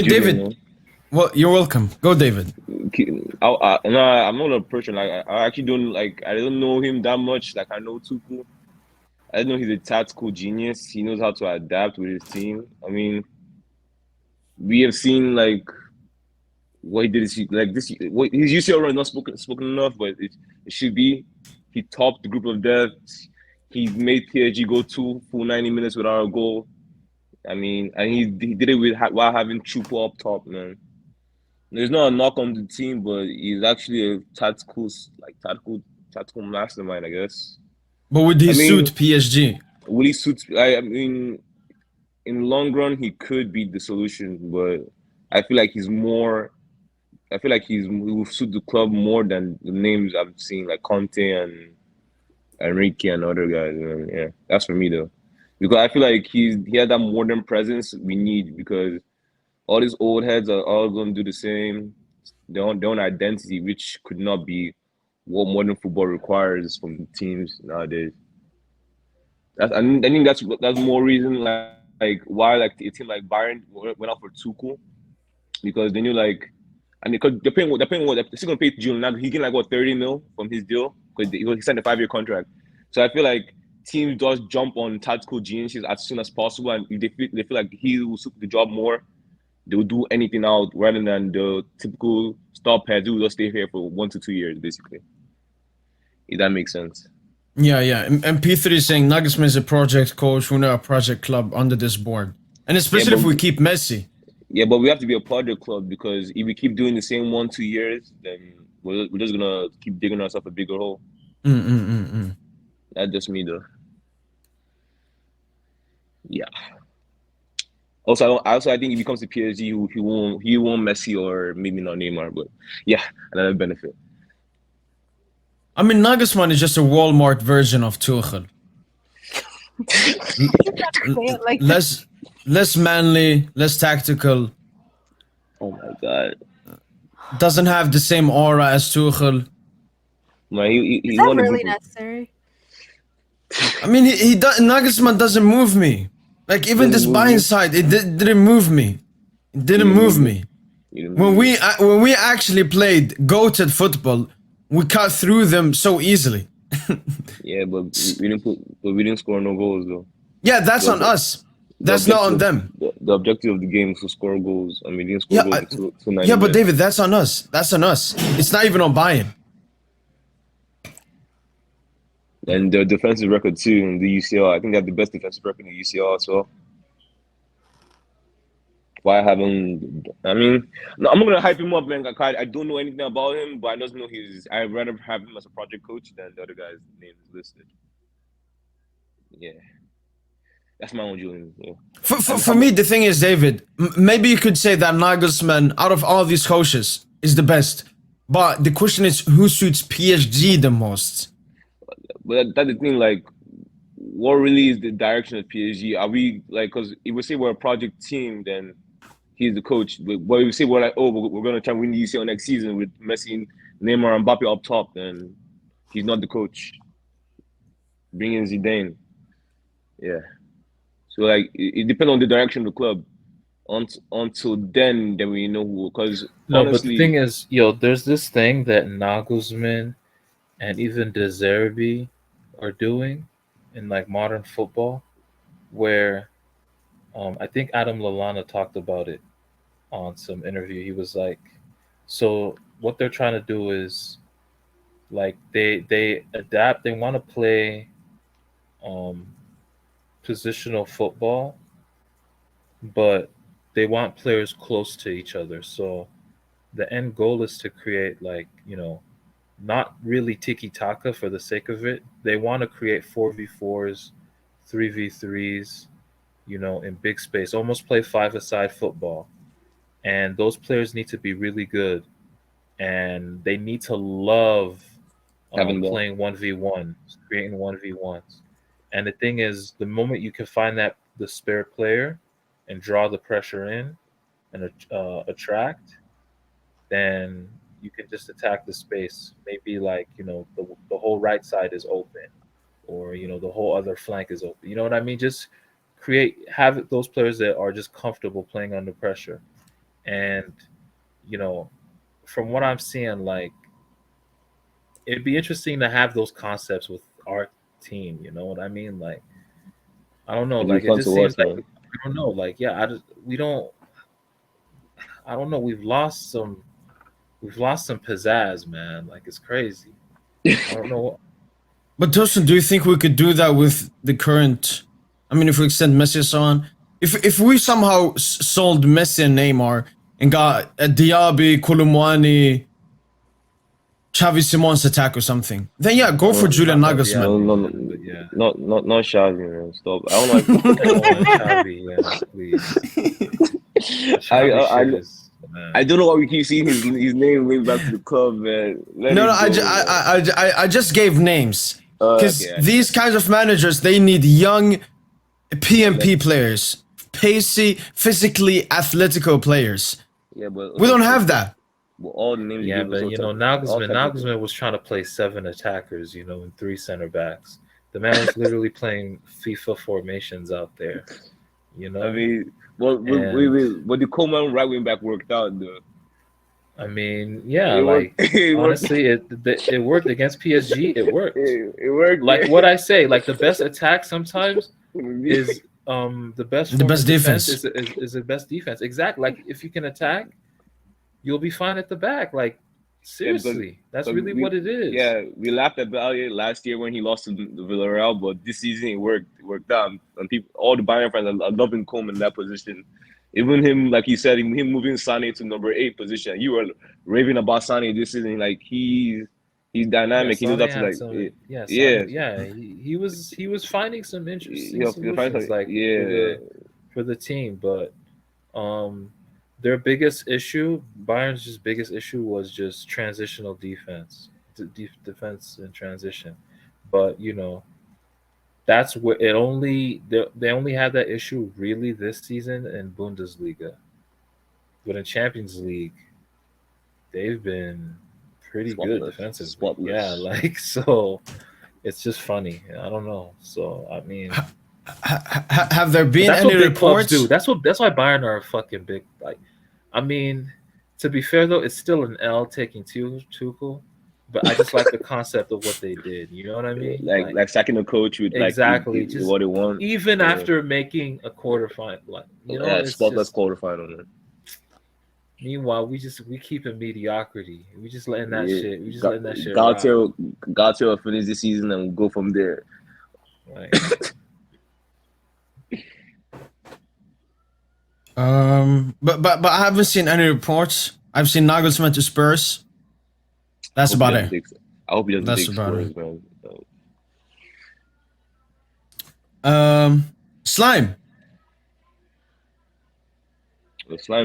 Julian, David. Well, you're welcome. Go, David. no, I'm not a person. Like, I actually don't like. I don't know him that much. Like, I know Tuchel. I know he's a tactical genius. He knows how to adapt with his team. I mean, we have seen like what he did this. What his UCL run not spoken enough, but it should be. He topped the group of death. He made PSG go 2 full 90 minutes without a goal. I mean, and he did it while having Chupo up top, man. There's not a knock on the team, but he's actually a tactical mastermind, I guess. But would I he mean, suit PSG? will he suit? I mean, in the long run, he could be the solution, but I feel like he's more. I feel like he will suit the club more than the names I've seen, like Conte and Enrique and other guys. Yeah, that's for me though, because I feel like he had that modern presence we need because all these old heads are all going to do the same, their own identity, which could not be what modern football requires from teams nowadays. I think that's more reason like why like a team like Bayern went out for Tuchel because they knew like and because they're paying what they're still gonna pay Julian Nagelsman. He getting like what 30 mil from his deal because he signed a 5-year contract. So I feel like teams just jump on tactical geniuses as soon as possible, and if they feel like he will suit the job more, they will do anything out rather than the typical stop heads who will just stay here for 1 to 2 years, basically. If that makes sense. Yeah, yeah. And P3 is saying Nagelsmann is a project coach. We're not a project club under this board. And Yeah, especially but if we keep Messi. yeah, but we have to be a project club because if we keep doing the same 1 2 years, then we're just gonna keep digging ourselves a bigger hole. That's just me though. Yeah. I think if he comes to PSG, he won't Messi or maybe not Neymar, but yeah, another benefit. I mean, Nagelsmann is just a Walmart version of Tuchel. Like Less manly, less tactical. Oh my god, Doesn't have the same aura as Tuchel. man, is he that won the really group. necessary? I mean, Nagelsmann doesn't move me. Like even this Doesn't move Bayern you. side, didn't move me. It didn't move me. When we actually played goated football, we cut through them so easily. Yeah, but we didn't score no goals though. Yeah, that's The, on us. the That's not objective on of them. the objective of the game is to score goals. I mean, we didn't score Yeah, goals for 290 yeah, but minutes. David, that's on us. That's on us. It's not even on Bayern. And their defensive record too in the UCL. I think they have the best defensive record in the UCL as well. Why haven't I mean? No, I'm not gonna hype him up, man. I don't know anything about him, but I just know I'd rather have him as a project coach than the other guy's name is listed. Yeah, that's my own Julian. Yeah. For me, the thing is, David, maybe you could say that Nagelsmann, out of all these coaches, is the best. But the question is, who suits PSG the most? But that's the thing. Like, what really is the direction of PSG? Are we like? Because if we say we're a project team, then he's the coach. But if we say we're like, oh, we're gonna try and win the UCL next season with Messi, Neymar, and Mbappe up top, then he's not the coach. Bring in Zidane. Yeah. So like it depends on the direction of the club. Until then we know who. Because No, but the honestly, thing is, there's this thing that Nagelsmann and even De Zerbi are doing in like modern football, where I think Adam Lallana talked about it on some interview. He was like, so what they're trying to do is like they adapt. They want to play positional football, but they want players close to each other. So the end goal is to create like, not really tiki-taka for the sake of it. They want to create 4v4s, 3v3s, in big space, almost play five-a-side football. And those players need to be really good. And they need to love playing 1v1s, creating 1v1s. And the thing is, the moment you can find the spare player and draw the pressure in and attract, then you can just attack the space. Maybe like, the whole right side is open, or, the whole other flank is open. You know what I mean? Just have those players that are just comfortable playing under pressure. And from what I'm seeing, like it'd be interesting to have those concepts with our team. You know what I mean? Like I don't know. It'd be Like it fun to just seems watch, like man. I don't know. Like yeah, we don't. I don't know. We've lost some pizzazz, man. Like it's crazy. I don't know. But Tosin, do you think we could do that with the current? I mean, if we extend Messi and so on, if we somehow sold Messi and Neymar and got a Diaby, Kolumwani, Xavi Simon's attack or something, then yeah, go for No, Julian Not Nagelsmann. no, Diaby, no, man, no, but yeah. not Xavi, man. Stop. I don't like. On Xavi, yeah, please. The Xavi shit is man. I don't know why we keep seeing his name linked back to the club, man. Let No, it no, go, man. I just gave names because Okay. these kinds of managers, they need young PMP Let's- players, pacey, physically athlético players. Yeah, but We don't have that. Well, all the names Yeah, you gave us but all technical. Nagelsman was trying to play 7 attackers, and 3 center backs. The man was literally playing FIFA formations out there. I mean, well, And- but the Coleman right wing back worked out, though. I mean, yeah, It like worked. It worked. honestly, it worked against PSG. It worked. It worked. Like what I say, like the best attack sometimes is the best The form best of defense defense. is the best defense. Exactly. Like if you can attack, you'll be fine at the back. Like seriously, that's really what it is. Yeah, we laughed about it last year when he lost to the Villarreal, but this season it worked. It worked out, and people, all the Bayern fans are loving Coleman in that position. Even him, like he said, him moving Sane to number 8 position. You were raving about Sane this season. Like he's dynamic. He knows how to like. He was finding some interesting He'll solutions find something- like for the team, but their biggest issue, Bayern's biggest issue was just transitional defense, defense and transition. But that's where they only had that issue really this season in Bundesliga, but in Champions League, they've been pretty good Spotless. defensively. Spotless. Yeah, like so, it's just funny. I don't know. So I mean, Have there been that's any what big clubs reports? do. That's why Bayern are fucking big. Like, I mean, to be fair though, it's still an L taking Tuchel. But I just like the concept of what they did. You know what I mean? Like sacking a coach with exactly like just what they want. even after making a quarterfinal, like it's spotless just, quarterfinal, man. meanwhile we keep in mediocrity. We just letting that shit. We just letting that shit. Galtier will finish this season and we'll go from there. Right. But I haven't seen any reports. I've seen Nagelsmann to Spurs. That's about it. I hope he doesn't That's take about Spurs, it. man. Slime. The slime